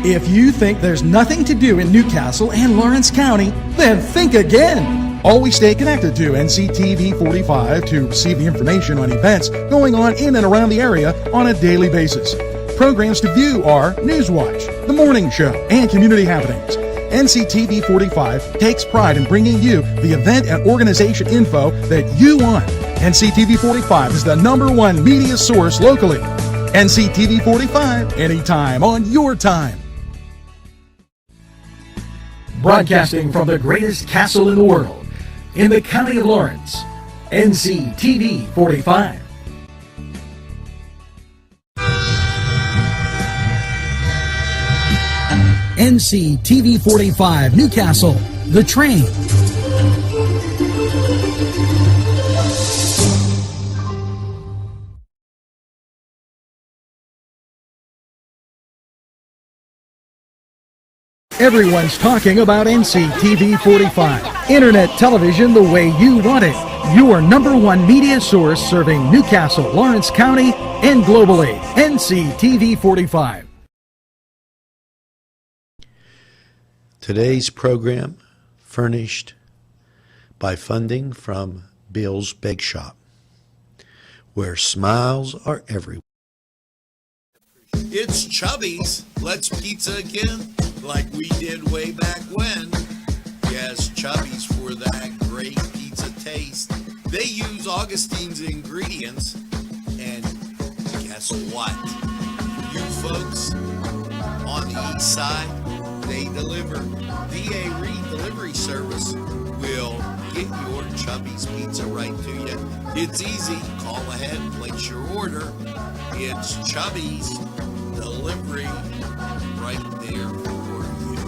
If you think there's nothing to do in Newcastle and Lawrence County, then think again. Always stay connected to NCTV45 to receive the information on events going on in and around the area on a daily basis. Programs to view are Newswatch, The Morning Show, and Community Happenings. NCTV45 takes pride in bringing you the event and organization info that you want. NCTV45 is the #1 media source locally. NCTV45, anytime on your time. Broadcasting from the greatest castle in the world, in the county of Lawrence, NCTV45. NCTV45 Newcastle, The Train. Everyone's talking about NCTV45. Internet television the way you want it. Your #1 media source serving Newcastle, Lawrence County, and globally. NCTV45. Today's program furnished by funding from Bill's Bake Shop, where smiles are everywhere. It's Chubby's. Let's pizza again, like we did way back when. Yes, Chubby's for that great pizza taste. They use Augustine's ingredients, and guess what? You folks on the east side, they deliver. DA Reed Delivery Service will get your Chubby's pizza right to you. It's easy. Call ahead, place your order. It's Chubby's Delivery right there for you.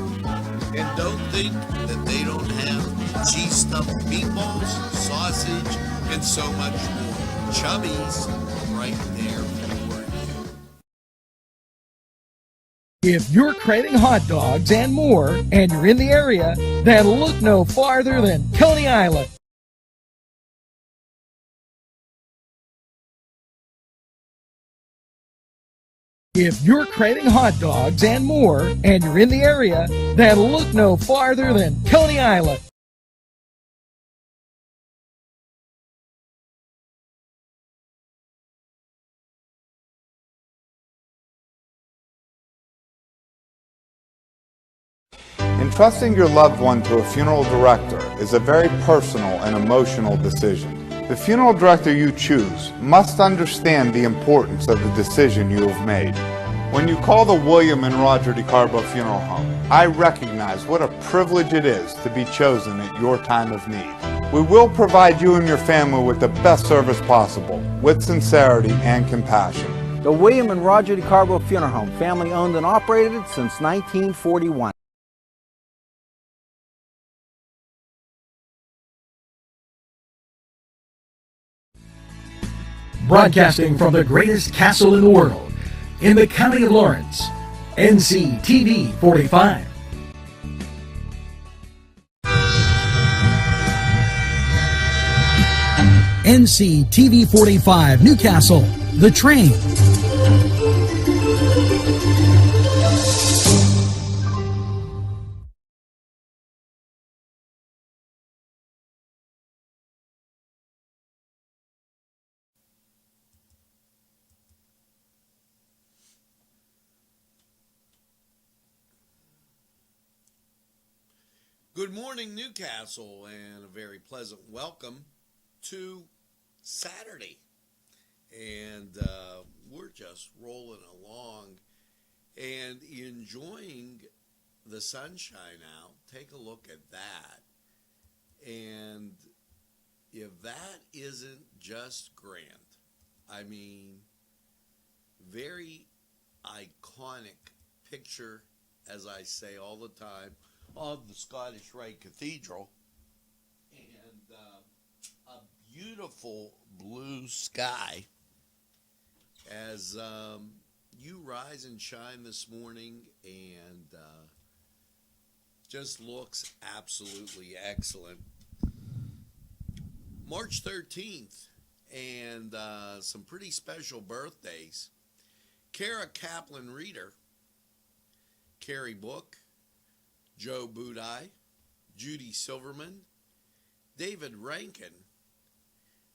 And don't think that they don't have cheese stuffed meatballs, sausage, and so much more. Chubby's right there for you. If you're craving hot dogs and more, and you're in the area, then look no farther than Coney Island. If you're craving hot dogs and more, and you're in the area, then look no farther than Coney Island. Entrusting your loved one to a funeral director is a very personal and emotional decision. The funeral director you choose must understand the importance of the decision you have made. When you call the William and Roger DeCarbo Funeral Home, I recognize what a privilege it is to be chosen at your time of need. We will provide you and your family with the best service possible, with sincerity and compassion. The William and Roger DeCarbo Funeral Home, family owned and operated since 1941. Broadcasting from the greatest castle in the world, in the county of Lawrence, NCTV45. NCTV45 Newcastle, The Train. Good morning, Newcastle, and a very pleasant welcome to Saturday. And we're just rolling along and enjoying the sunshine out. Take a look at that. And if that isn't just grand, I mean, very iconic picture, as I say all the time, of the Scottish Rite Cathedral, and a beautiful blue sky as you rise and shine this morning, and just looks absolutely excellent. March 13th, and some pretty special birthdays. Kara Kaplan Reeder, Carrie Book, Joe Budai, Judy Silverman, David Rankin,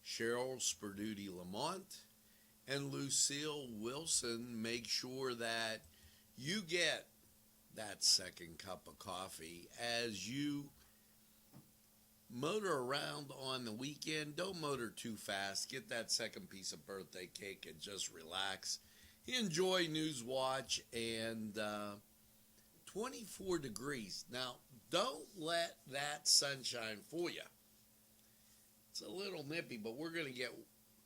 Cheryl Sperduti Lamont, and Lucille Wilson make sure that you get that second cup of coffee as you motor around on the weekend. Don't motor too fast. Get that second piece of birthday cake and just relax. Enjoy Newswatch and 24 degrees. Now, don't let that sunshine fool you. It's a little nippy, but we're going to get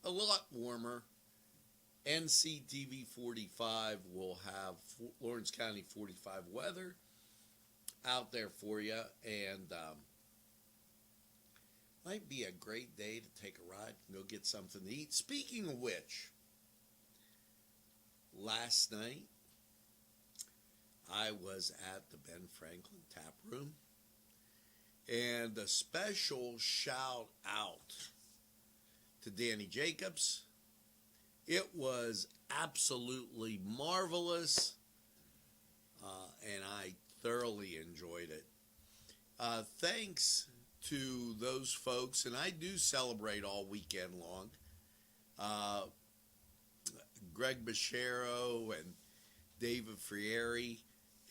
a lot warmer. Nctv45 will have Lawrence County 45 weather out there for you, and might be a great day to take a ride and go get something to eat. Speaking of which, last night I was at the Ben Franklin Tap Room, and a special shout out to Danny Jacobs. It was absolutely marvelous, and I thoroughly enjoyed it. Thanks to those folks, and I do celebrate all weekend long. Greg Bachero and David Frieri,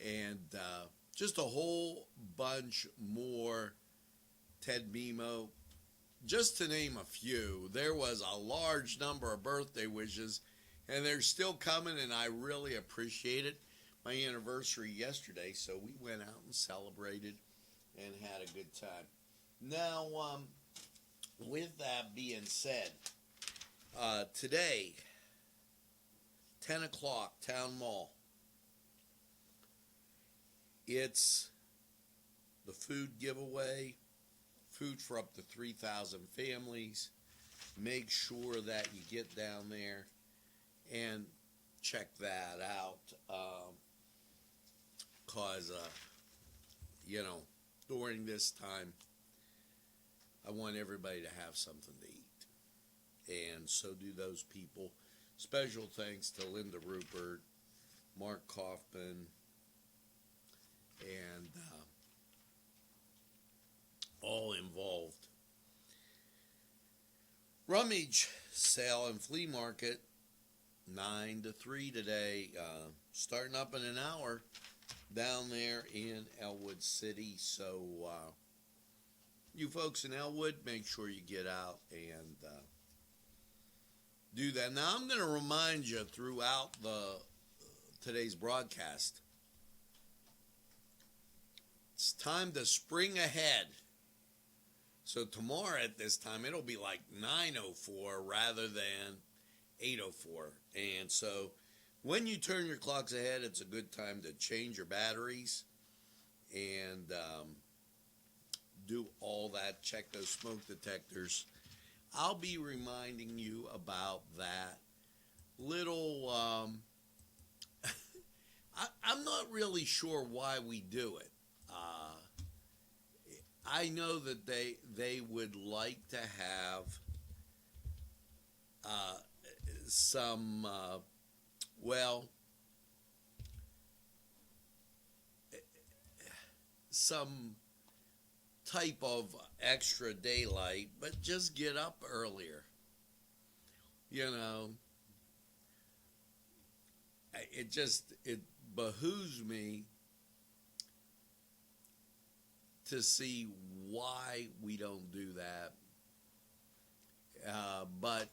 and just a whole bunch more. Ted Mimo, just to name a few. There was a large number of birthday wishes, and they're still coming, and I really appreciate it. My anniversary yesterday, so we went out and celebrated and had a good time. Now, with that being said, today, 10 o'clock, Town Mall. It's the food giveaway, food for up to 3,000 families. Make sure that you get down there and check that out. Because, during this time, I want everybody to have something to eat. And so do those people. Special thanks to Linda Rupert, Mark Kaufman, and all involved. Rummage sale and flea market, 9 to 3 today, starting up in an hour down there in Elwood City. So you folks in Elwood, make sure you get out and do that. Now, I'm going to remind you throughout today's broadcast, it's time to spring ahead. So tomorrow at this time, it'll be like 9:04 rather than 8:04. And so when you turn your clocks ahead, it's a good time to change your batteries and do all that. Check those smoke detectors. I'll be reminding you about that little... I'm not really sure why we do it. I know that they would like to have some some type of extra daylight, but just get up earlier. It behooves me to see why we don't do that. But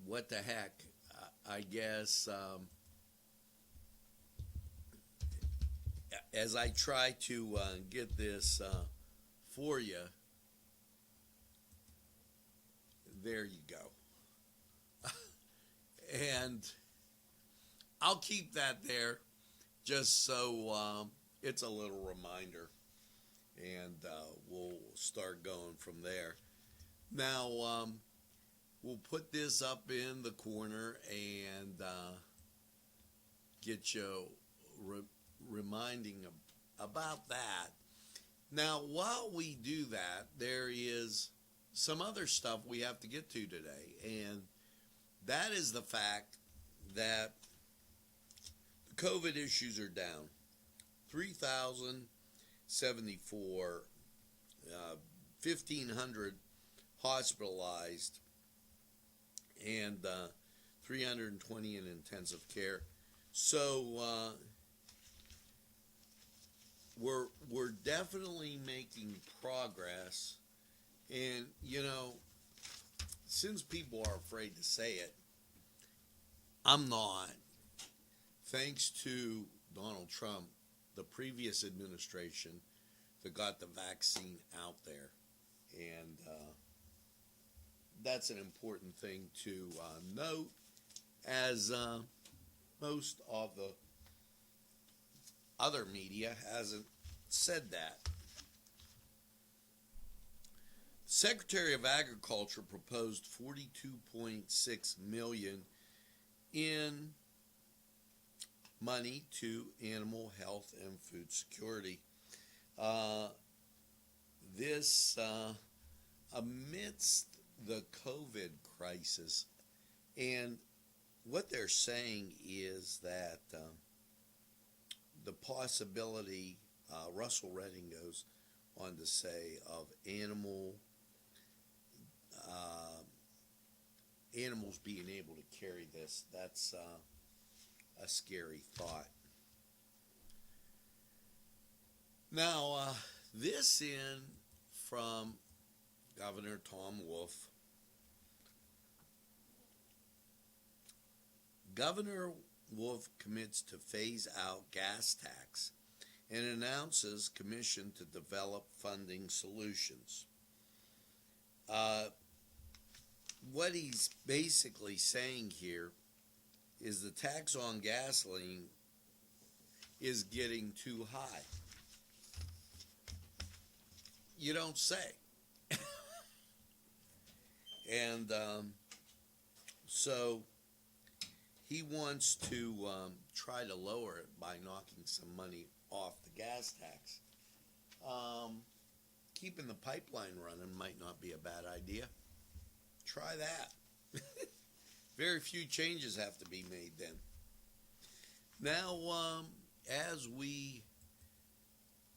what the heck? I guess as I try to get this for you, there you go. And I'll keep that there just so it's a little reminder. And we'll start going from there. Now, we'll put this up in the corner and get you reminding about that. Now, while we do that, there is some other stuff we have to get to today. And that is the fact that the COVID issues are down. 3,074, 1,500 hospitalized, and 320 in intensive care. So we're definitely making progress, and since people are afraid to say it, I'm not. Thanks to Donald Trump, the previous administration that got the vaccine out there, and that's an important thing to note, as most of the other media hasn't said that. Secretary of Agriculture proposed $42.6 million in money to animal health and food security. This amidst the COVID crisis, and what they're saying is that the possibility, Russell Redding goes on to say, of animals being able to carry this. That's a scary thought. Now, this in from Governor Tom Wolf. Governor Wolf commits to phase out gas tax and announces commission to develop funding solutions. What he's basically saying here is the tax on gasoline is getting too high. You don't say. And so he wants to try to lower it by knocking some money off the gas tax. Keeping the pipeline running might not be a bad idea. Try that. Very few changes have to be made then. Now, as we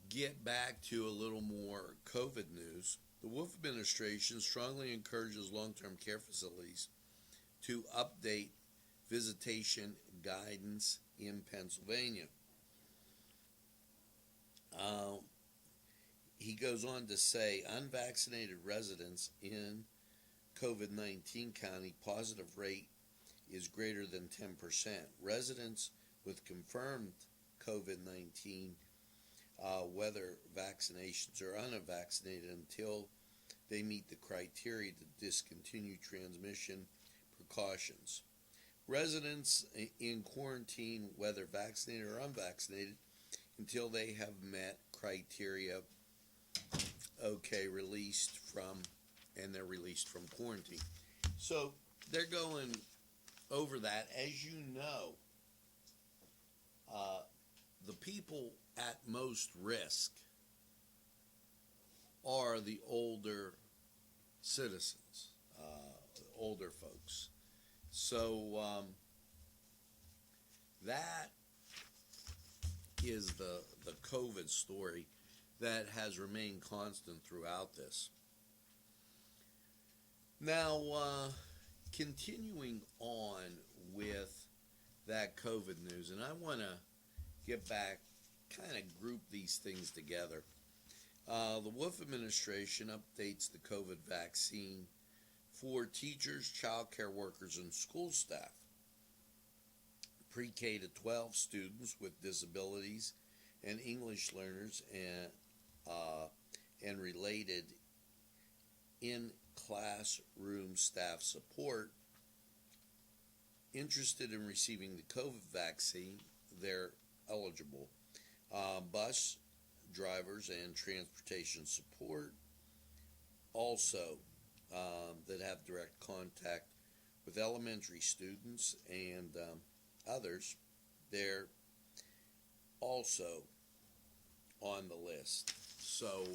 get back to a little more COVID news, the Wolf administration strongly encourages long-term care facilities to update visitation guidance in Pennsylvania. He goes on to say unvaccinated residents in COVID-19 county positive rate is greater than 10%. Residents with confirmed COVID-19, whether vaccinations or unvaccinated, until they meet the criteria to discontinue transmission precautions. Residents in quarantine, whether vaccinated or unvaccinated, until they have met criteria, released from quarantine. So they're going over that. As you know, the people at most risk are the older citizens, older folks. So that is the COVID story that has remained constant throughout this. Now, continuing on with that COVID news, and I want to get back, kind of group these things together. The Wolf administration updates the COVID vaccine for teachers, child care workers, and school staff. Pre-K to 12 students with disabilities and English learners and related in-classroom staff support interested in receiving the COVID vaccine, they're eligible. Bus drivers and transportation support also that have direct contact with elementary students and others, they're also on the list. So,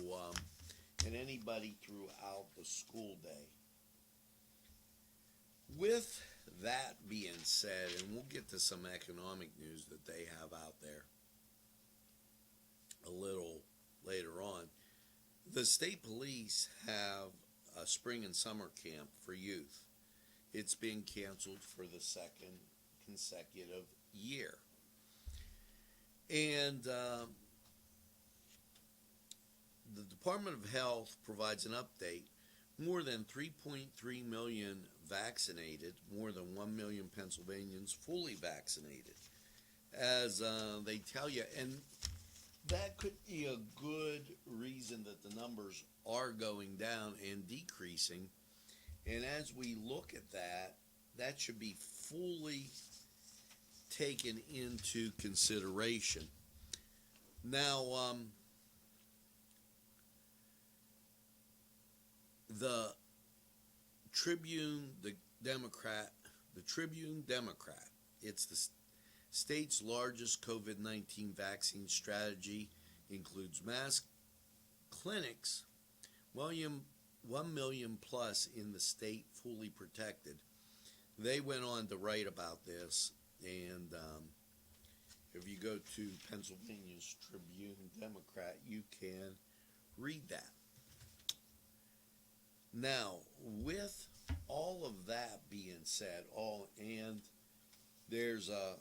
and anybody throughout the school day. With that being said, and we'll get to some economic news that they have out there, a little later on. The state police have a spring and summer camp for youth. It's been canceled for the second consecutive year. And the Department of Health provides an update. More than 3.3 million vaccinated, more than 1 million Pennsylvanians fully vaccinated, as they tell you. And that could be a good reason that the numbers are going down and decreasing. And as we look at that, that should be fully taken into consideration. Now, the Tribune Democrat, it's the state's largest COVID-19 vaccine strategy, includes mass clinics, 1 million plus in the state fully protected. They went on to write about this, and if you go to Pennsylvania's Tribune Democrat, you can read that. Now, with all of that being said, and there's a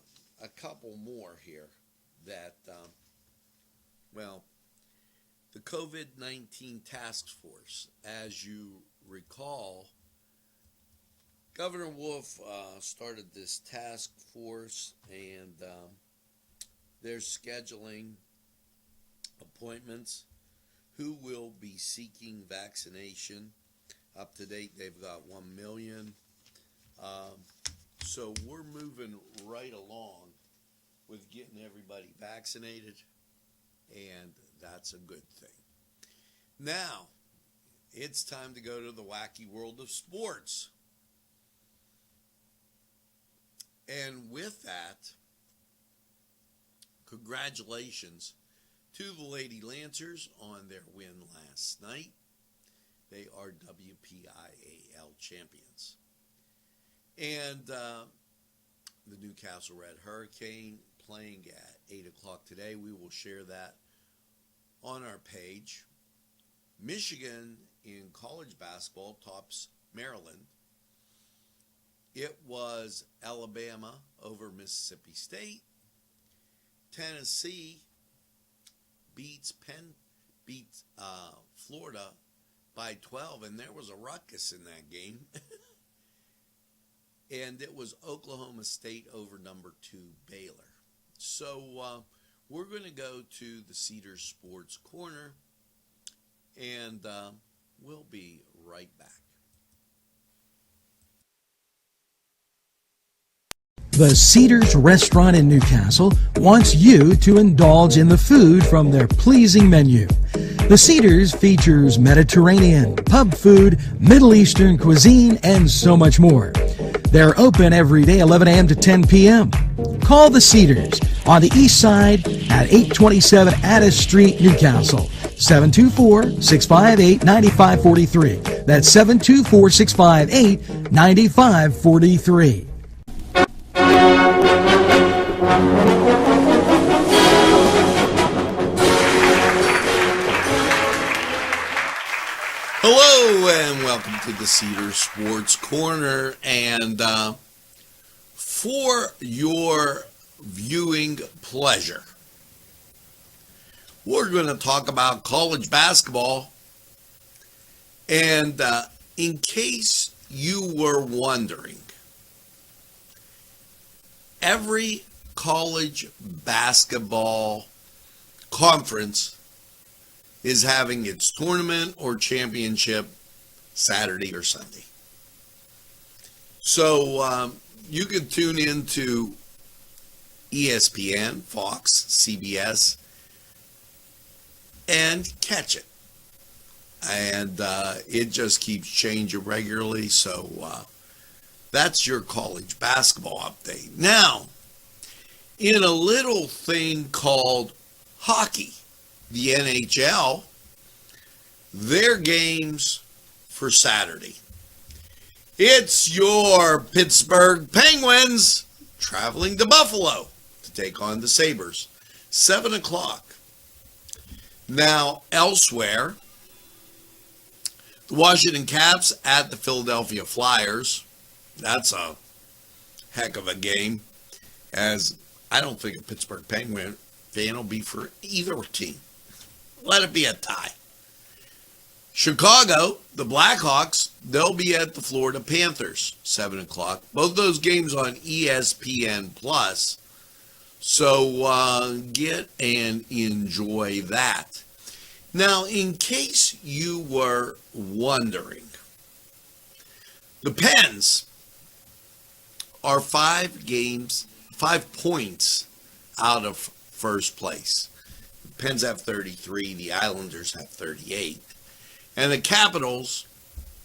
couple more here that, the COVID-19 task force, as you recall, Governor Wolf started this task force, and they're scheduling appointments. Who will be seeking vaccination? Up to date, they've got 1 million. So we're moving right along with getting everybody vaccinated, and that's a good thing. Now, it's time to go to the wacky world of sports. And with that, congratulations to the Lady Lancers on their win last night. They are WPIAL champions. And the Newcastle Red Hurricane playing at 8 o'clock today. We will share that on our page. Michigan in college basketball tops Maryland. It was Alabama over Mississippi State. Tennessee beats Florida by 12, and there was a ruckus in that game. And it was Oklahoma State over number 2 Baylor. So we're going to go to the Cedars Sports Corner, and we'll be right back. The Cedars Restaurant in Newcastle wants you to indulge in the food from their pleasing menu. The Cedars features Mediterranean, pub food, Middle Eastern cuisine, and so much more. They're open every day, 11 a.m. to 10 p.m. Call the Cedars on the east side at 827 Addis Street, Newcastle. 724-658-9543. That's 724-658-9543. Hello and welcome to the Cedars Sports Corner, and for your viewing pleasure, we're going to talk about college basketball. And in case you were wondering, every college basketball conference is having its tournament or championship Saturday or Sunday. So you can tune into ESPN, Fox, CBS, and catch it. And it just keeps changing regularly. So that's your college basketball update. Now, in a little thing called hockey, the NHL, their games for Saturday. It's your Pittsburgh Penguins traveling to Buffalo to take on the Sabres. 7 o'clock. Now, elsewhere, the Washington Caps at the Philadelphia Flyers. That's a heck of a game, as I don't think a Pittsburgh Penguin fan will be for either team. Let it be a tie. Chicago, the Blackhawks, they'll be at the Florida Panthers, 7 o'clock. Both those games on ESPN Plus. So get and enjoy that. Now, in case you were wondering, the Pens are 5 points out of first place. The Pens have 33, the Islanders have 38. And the Capitals,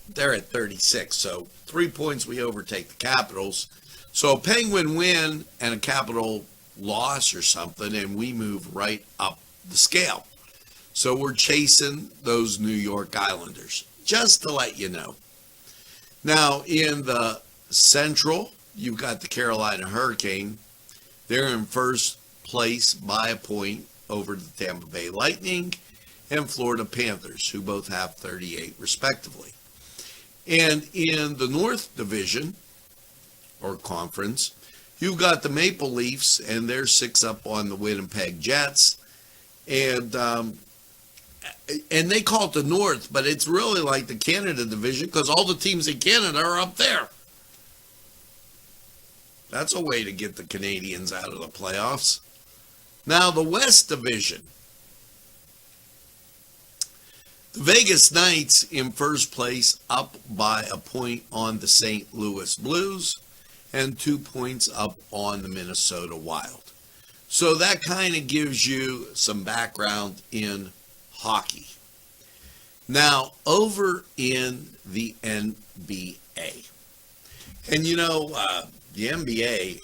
they're at 36. So 3 points, we overtake the Capitals. So a Penguin win and a Capital loss or something, and we move right up the scale. So we're chasing those New York Islanders, just to let you know. Now, in the Central, you've got the Carolina Hurricane. They're in first place by a point over the Tampa Bay Lightning and Florida Panthers, who both have 38 respectively. And in the North Division, or Conference, you've got the Maple Leafs, and they're 6 up on the Winnipeg Jets. And they call it the North, but it's really like the Canada Division because all the teams in Canada are up there. That's a way to get the Canadians out of the playoffs. Now, the West Division. The Vegas Knights in first place, up by a point on the St. Louis Blues and 2 points up on the Minnesota Wild. So that kind of gives you some background in hockey. Now, over in the NBA. And you know, the NBA,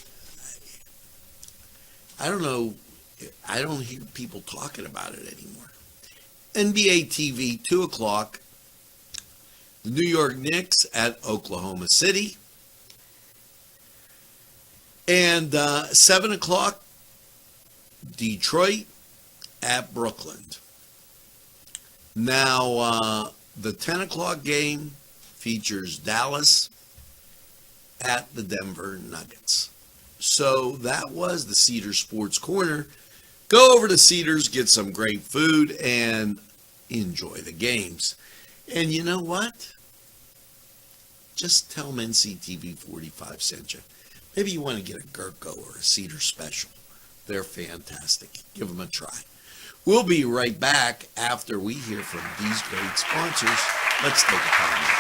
I don't know, I don't hear people talking about it anymore. NBA TV, 2 o'clock, the New York Knicks at Oklahoma City. And 7 o'clock, Detroit at Brooklyn. Now, the 10 o'clock game features Dallas at the Denver Nuggets. So that was the Cedar Sports Corner. Go over to Cedars, get some great food, and enjoy the games. And you know what? Just tell them Nctv45 sent you. Maybe you want to get a Gurkha or a Cedar special. They're fantastic. Give them a try. We'll be right back after we hear from these great sponsors. Let's take a time.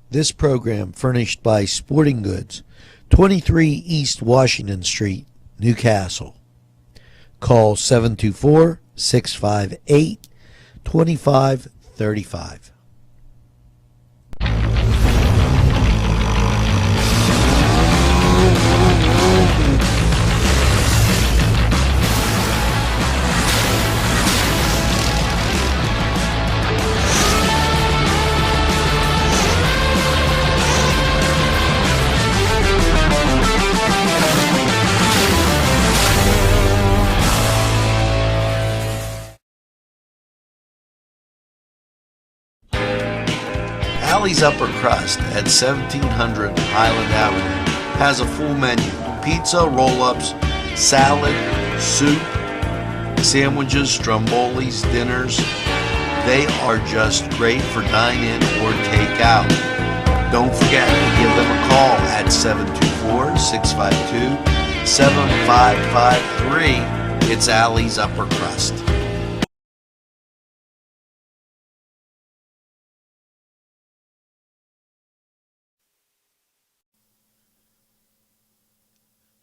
This program furnished by Sporting Goods, 23 East Washington Street, Newcastle. Call 724-658-2535. Allie's Upper Crust at 1700 Highland Avenue has a full menu: pizza, roll-ups, salad, soup, sandwiches, strombolis, dinners. They are just great for dine-in or take-out. Don't forget to give them a call at 724-652-7553. It's Allie's Upper Crust.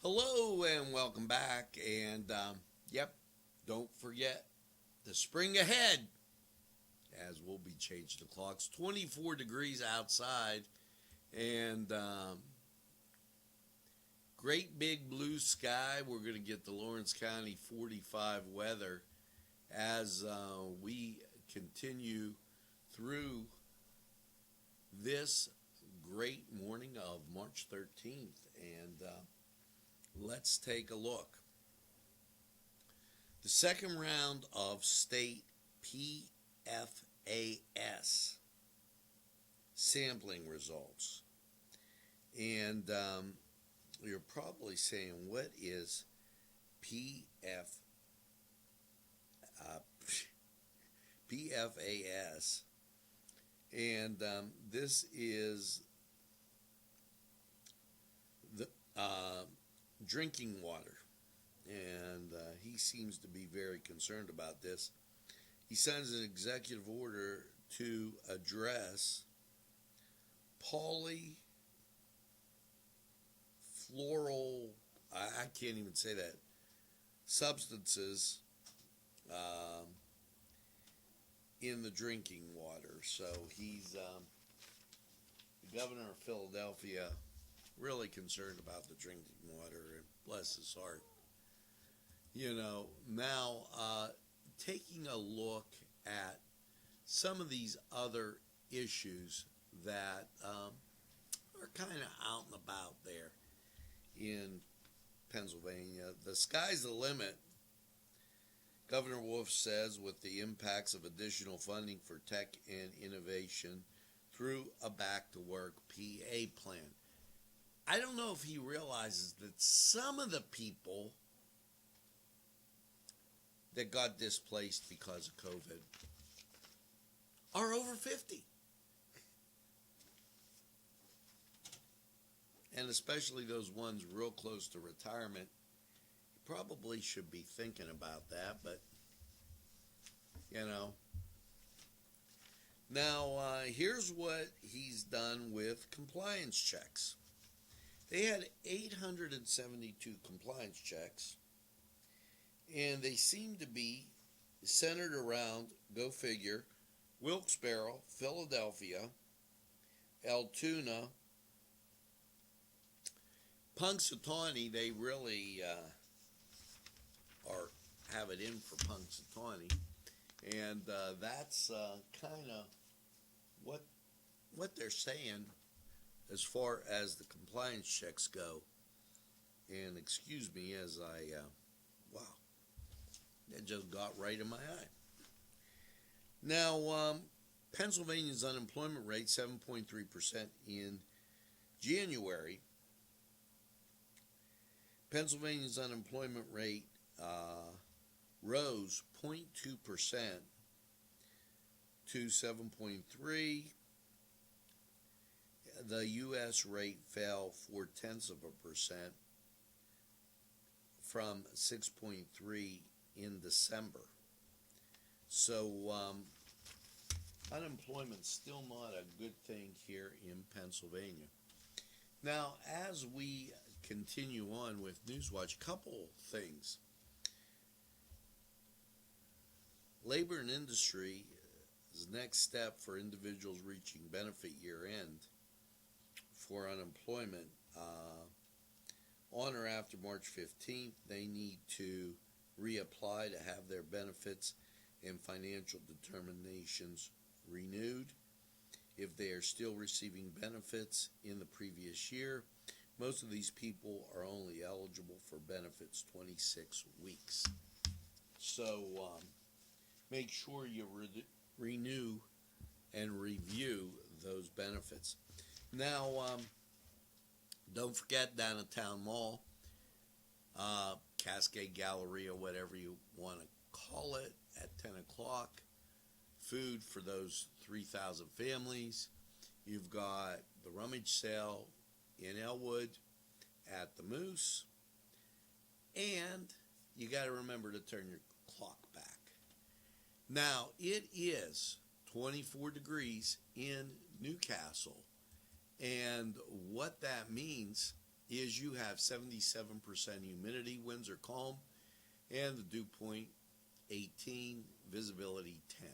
Hello and welcome back. And don't forget the spring ahead, as we'll be changing the clocks. 24 degrees outside, and great big blue sky. We're going to get the Lawrence County 45 weather as we continue through this great morning of March 13th, and let's take a look. The second round of state PFAS sampling results. And you're probably saying, what is PFAS? And this is the drinking water. And he seems to be very concerned about this. He signs an executive order to address polyfluoral, I can't even say that, substances in the drinking water. So he's the governor of Philadelphia, really concerned about the drinking water, and bless his heart. You know, now taking a look at some of these other issues that are kind of out and about there in Pennsylvania. The sky's the limit, Governor Wolf says, with the impacts of additional funding for tech and innovation through a back-to-work PA plan. I don't know if he realizes that some of the people that got displaced because of COVID are over 50. And especially those ones real close to retirement, you probably should be thinking about that, but, you know. Now, here's what he's done with compliance checks. They had 872 compliance checks, and they seem to be centered around, go figure, Wilkes-Barre, Philadelphia, Altoona, Punxsutawney. They really have it in for Punxsutawney, and that's kind of what they're saying as far as the compliance checks go. And excuse me as I wow, that just got right in my eye. Now, Pennsylvania's unemployment rate 7.3% in January. Pennsylvania's unemployment rate rose 0.2% to 7.3%. The U.S. rate fell 0.4% from 6.3% in December. So unemployment's still not a good thing here in Pennsylvania. Now, as we continue on with Newswatch, a couple things. Labor and Industry's next step for individuals reaching benefit year end for unemployment on or after March 15th, they need to reapply to have their benefits and financial determinations renewed. If they are still receiving benefits in the previous year, most of these people are only eligible for benefits 26 weeks. So make sure you renew and review those benefits. Now, don't forget, down at Town Mall, Cascade Galleria, whatever you want to call it, at 10 o'clock, food for those 3,000 families. You've got the rummage sale in Elwood at the Moose, and you got to remember to turn your clock back. Now, it is 24 degrees in Newcastle, and what that means is you have 77% humidity, winds are calm, and the dew point 18, visibility 10.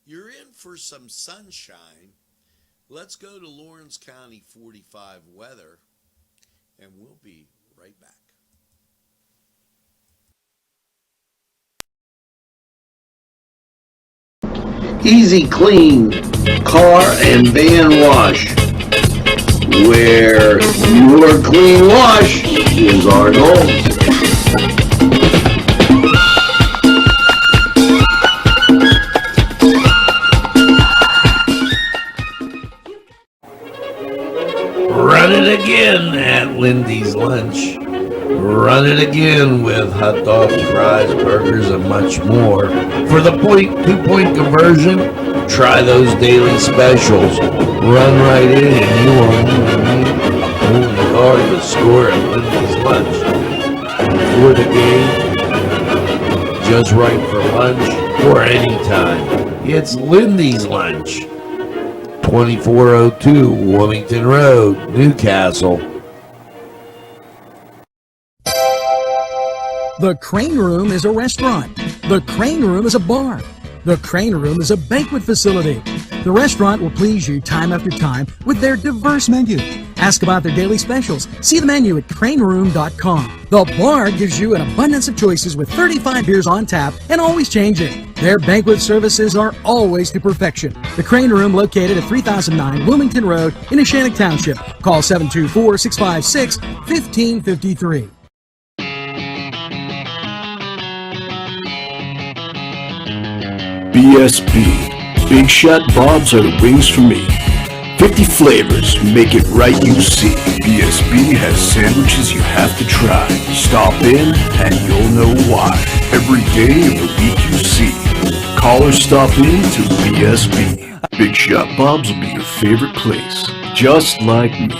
You're in for some sunshine. Let's go to Lawrence County 45 weather, and we'll be right back. Easy Clean Car and Van Wash, where your clean wash is our goal. Run it again at Lindy's Lunch. Run it again with hot dogs, fries, burgers, and much more. For the 2-point conversion, try those daily specials. Run right in and you won't guard the score at Lindy's Lunch. For the game, just right for lunch, or anytime. It's Lindy's Lunch. 2402 Wilmington Road, Newcastle. The Crane Room is a restaurant. The Crane Room is a bar. The Crane Room is a banquet facility. The restaurant will please you time after time with their diverse menu. Ask about their daily specials. See the menu at craneroom.com. The bar gives you an abundance of choices with 35 beers on tap and always changing. Their banquet services are always to perfection. The Crane Room, located at 3009 Wilmington Road in Neshannock Township. Call 724-656-1553. BSB. Big Shot Bob's are the wings for me. 50 flavors, make it right, you see. BSB has sandwiches you have to try. Stop in and you'll know why. Every day of the week you see. Call or stop in to BSB. Big Shot Bob's will be your favorite place, just like me.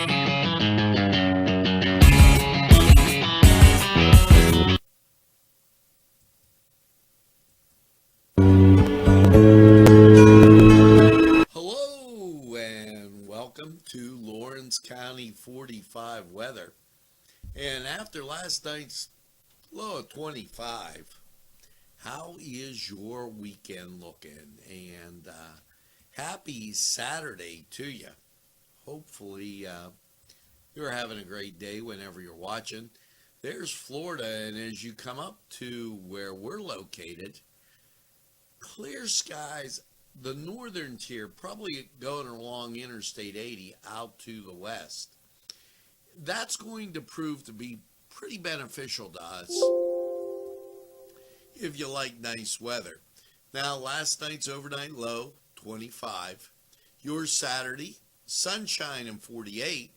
To Lawrence County 45 weather. And after last night's low of 25, how is your weekend looking? And happy Saturday to you. Hopefully you're having a great day whenever you're watching. There's Florida, and as you come up to where we're located, clear skies. The northern tier, probably going along Interstate 80 out to the west. That's going to prove to be pretty beneficial to us if you like nice weather. Now, last night's overnight low, 25. Your Saturday, sunshine and 48.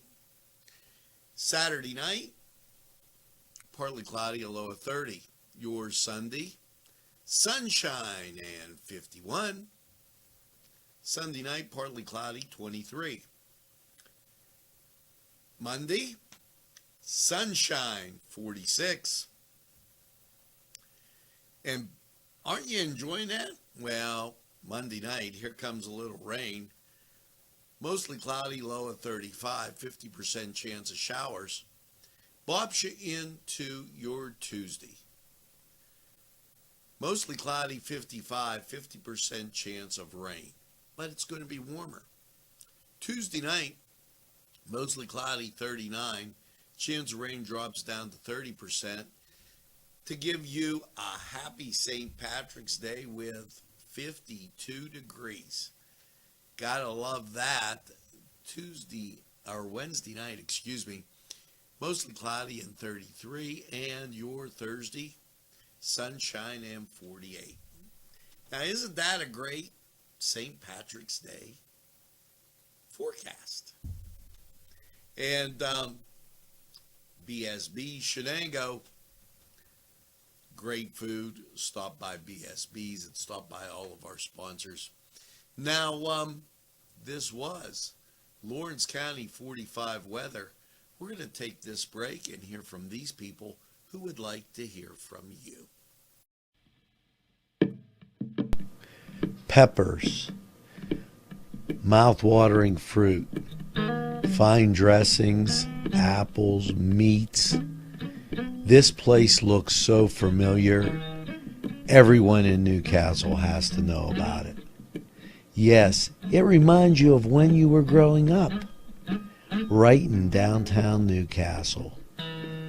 Saturday night, partly cloudy, a low of 30. Your Sunday, sunshine and 51. Sunday night, partly cloudy, 23. Monday, sunshine, 46. And aren't you enjoying that? Well, Monday night, here comes a little rain. Mostly cloudy, low of 35, 50% chance of showers. Bops you into your Tuesday. Mostly cloudy, 55, 50% chance of rain. But it's going to be warmer. Tuesday night, mostly cloudy, 39. Chance of rain drops down to 30% to give you a happy St. Patrick's Day with 52 degrees. Gotta love that. Wednesday night, mostly cloudy and 33. And your Thursday, sunshine and 48. Now, isn't that a great St. Patrick's Day forecast? And BSB Shenango, great food. Stop by BSB's and stop by all of our sponsors. Now, this was Lawrence County 45 weather. We're going to take this break and hear from these people who would like to hear from you. Peppers, mouth-watering fruit, fine dressings, apples, meats. This place looks so familiar. Everyone in Newcastle has to know about it. Yes, it reminds you of when you were growing up, right in downtown Newcastle.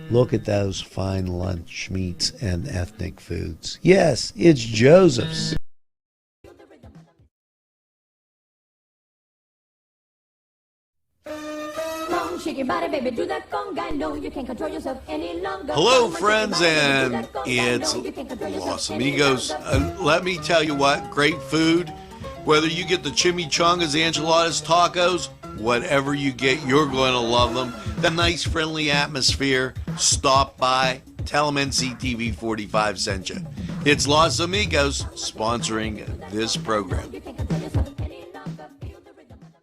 Look at those fine lunch meats and ethnic foods. Yes, it's Joseph's. shake your body, baby, do that conga. No, you can't control yourself any longer. Hello, Come on, shake your friends, body, baby, do and that conga. it's No, you can't control yourself Los any Amigos. longer. Let me tell you what, great food. Whether you get the chimichangas, enchiladas, tacos, whatever you get, you're going to love them. The nice, friendly atmosphere. Stop by. Tell them NCTV45 sent you. It's Los Amigos sponsoring this program. You can't control yourself any longer. Feel the rhythm of the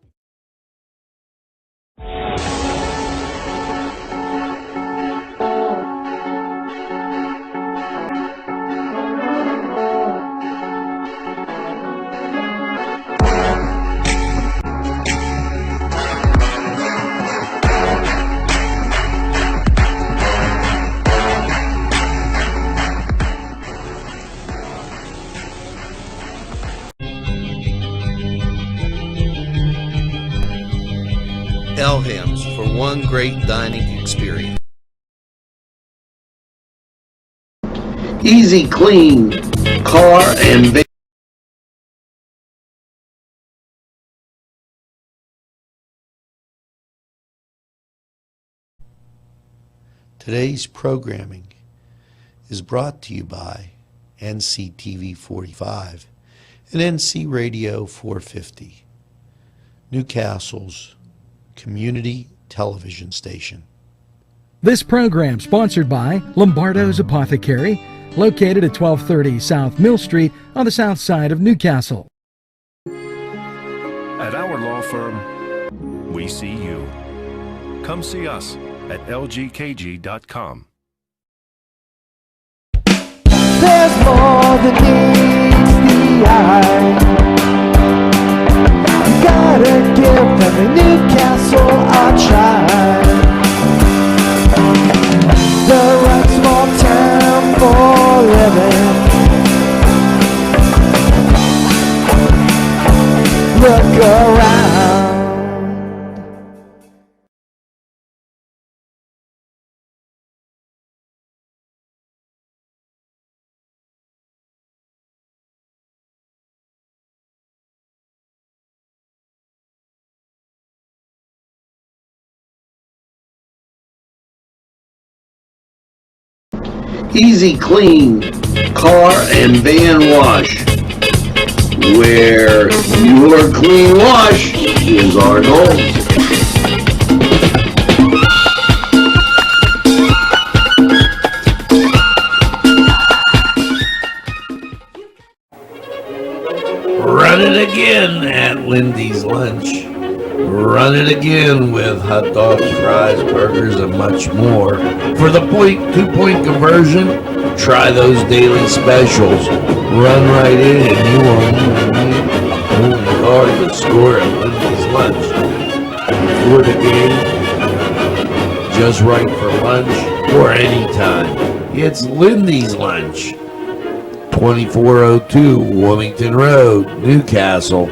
Elham's for one great dining experience. Easy clean car and van. Today's programming is brought to you by NCTV45 and NC Radio 450, Newcastle's community television station. This program sponsored by Lombardo's Apothecary, located at 1230 South Mill Street on the south side of Newcastle. At our law firm, we see you. Come see us at lgkg.com. There's more than meets the eye. Gotta give them Newcastle a try. The right small town for living. Look around. Easy clean car and van wash, where your clean wash is our goal. Run it again at Lindy's Lunch. Run it again with hot dogs, fries, burgers, and much more. For the 2-point conversion, try those daily specials. Run right in and you won't even need only card to score at Lindy's Lunch. For the game, just right for lunch or anytime. It's Lindy's Lunch. 2402 Wilmington Road, Newcastle.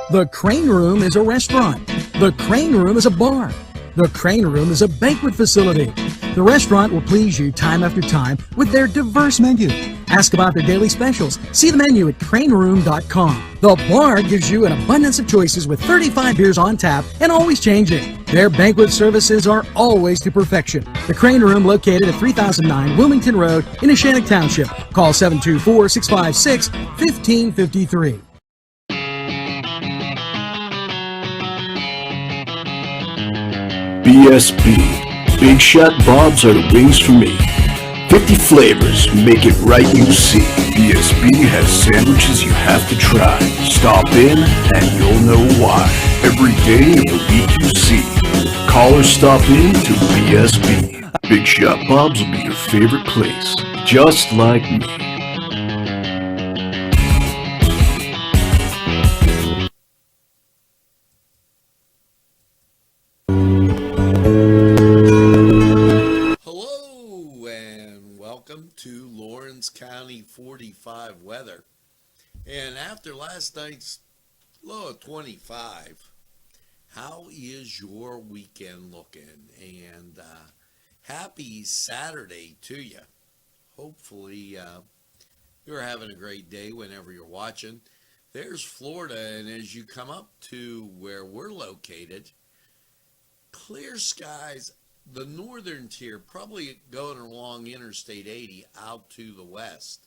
The Crane Room is a restaurant. The Crane Room is a bar. The Crane Room is a banquet facility. The restaurant will please you time after time with their diverse menu. Ask about their daily specials. See the menu at craneroom.com. The bar gives you an abundance of choices with 35 beers on tap and always changing. Their banquet services are always to perfection. The Crane Room, located at 3009 Wilmington Road in Neshannock Township. Call 724-656-1553. BSB. Big Shot Bob's are the wings for me. 50 flavors, make it right you see. BSB has sandwiches you have to try. Stop in and you'll know why. Every day of the week you see. Call or stop in to BSB. Big Shot Bob's will be your favorite place. Just like me. To Lawrence County 45 weather. And after last night's low of 25, how is your weekend looking? And happy Saturday to you. Hopefully you're having a great day whenever you're watching. there's Florida, and as you come up to where we're located, clear skies, the northern tier, probably going along Interstate 80 out to the west.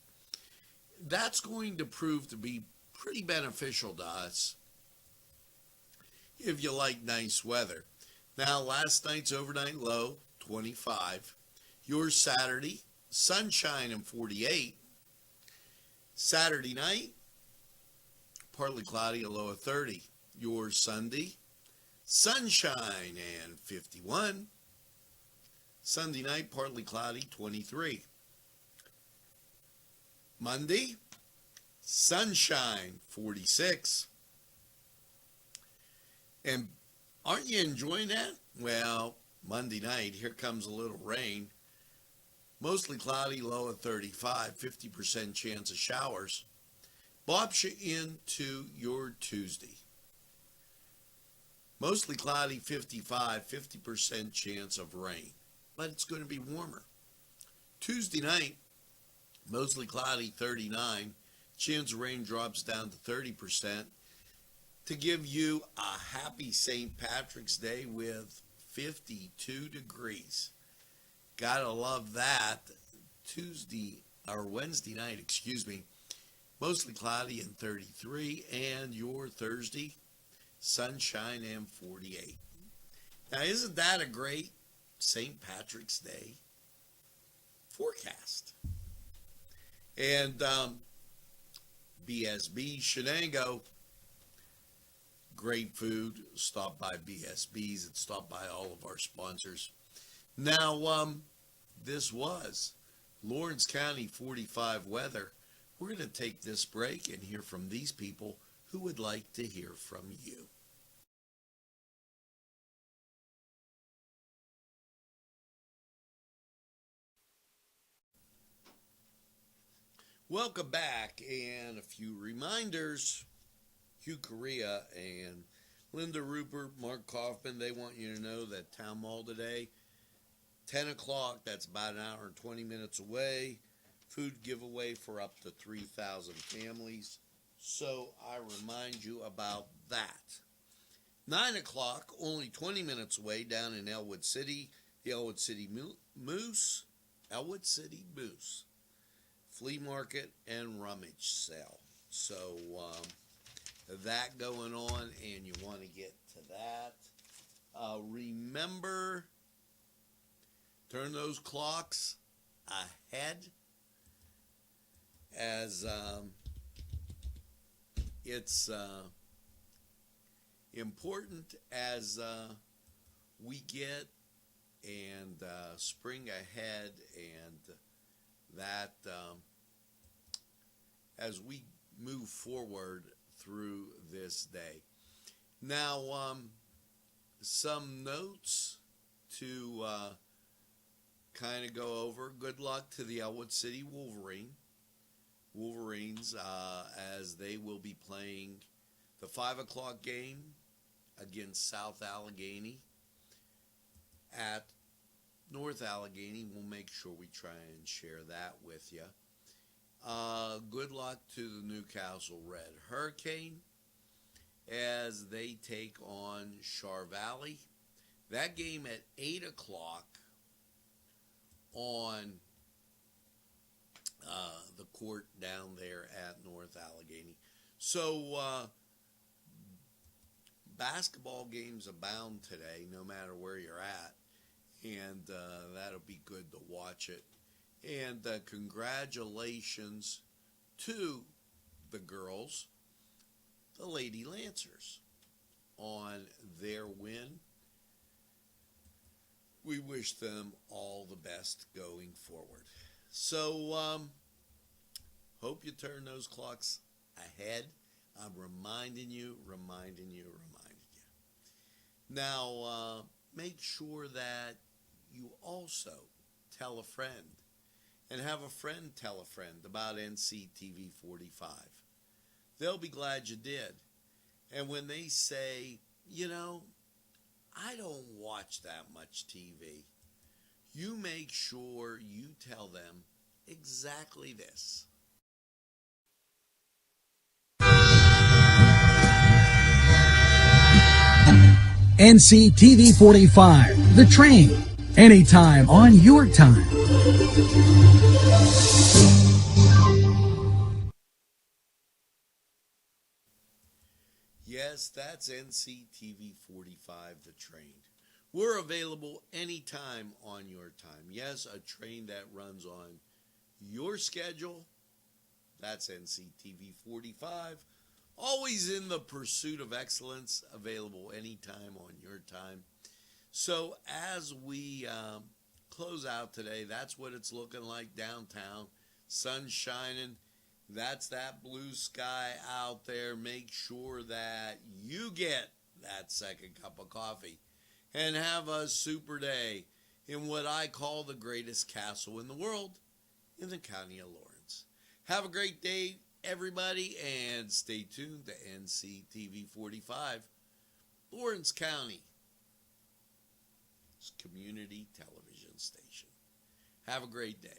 That's going to prove to be pretty beneficial to us if you like nice weather. Now, last night's overnight low, 25. Your Saturday, sunshine and 48. Saturday night, partly cloudy, a low of 30. Your Sunday, sunshine and 51. Sunday night, partly cloudy, 23. Monday, sunshine, 46. And aren't you enjoying that? Well, Monday night, here comes a little rain. Mostly cloudy, low of 35, 50% chance of showers. Bops you into your Tuesday. Mostly cloudy, 55, 50% chance of rain. But it's going to be warmer. Tuesday night, mostly cloudy, 39. Chance of rain drops down to 30%. To give you a happy St. Patrick's Day with 52 degrees. Gotta love that. Wednesday night, mostly cloudy and 33, and your Thursday, sunshine and 48. Now, isn't that a great St. Patrick's Day forecast? And BSB Shenango, great food. Stop by BSB's and stop by all of our sponsors. Now, this was Lawrence County 45 weather. We're going to take this break and hear from these people who would like to hear from you. Welcome back, and a few reminders. Hugh Correa and Linda Rupert, Mark Kaufman, they want you to know that Town Mall today, 10 o'clock, that's about an hour and 20 minutes away. Food giveaway for up to 3,000 families. So I remind you about that. 9 o'clock, only 20 minutes away, down in Elwood City, the Elwood City Moose, flea market and rummage sale. So that going on, and you want to get to that. Remember, turn those clocks ahead, as it's important as we get and spring ahead, and that as we move forward through this day. Now, some notes to kind of go over. Good luck to the Elwood City Wolverines as they will be playing the 5 o'clock game against South Allegheny at North Allegheny. We'll make sure we try and share that with you. Good luck to the Newcastle Red Hurricane as they take on Char Valley. That game at 8 o'clock on the court down there at North Allegheny. So basketball games abound today, no matter where you're at, and that'll be good to watch it. And congratulations to the girls, the Lady Lancers, on their win. We wish them all the best going forward. So, hope you turn those clocks ahead. I'm reminding you. Now, make sure that you also tell a friend, and have a friend tell a friend about Nctv45. They'll be glad you did. And when they say, I don't watch that much TV, you make sure you tell them exactly this. NCTV45, The Train. Anytime on your time. Yes, that's NCTV45, The Train. We're available anytime on your time. Yes, a train that runs on your schedule. That's NCTV45. Always in the pursuit of excellence, available anytime on your time. So as we close out today, that's what it's looking like downtown. Sun shining. That's that blue sky out there. Make sure that you get that second cup of coffee and have a super day in what I call the greatest castle in the world, in the county of Lawrence. Have a great day, everybody, and stay tuned to NCTV45, Lawrence County's community television station. Have a great day.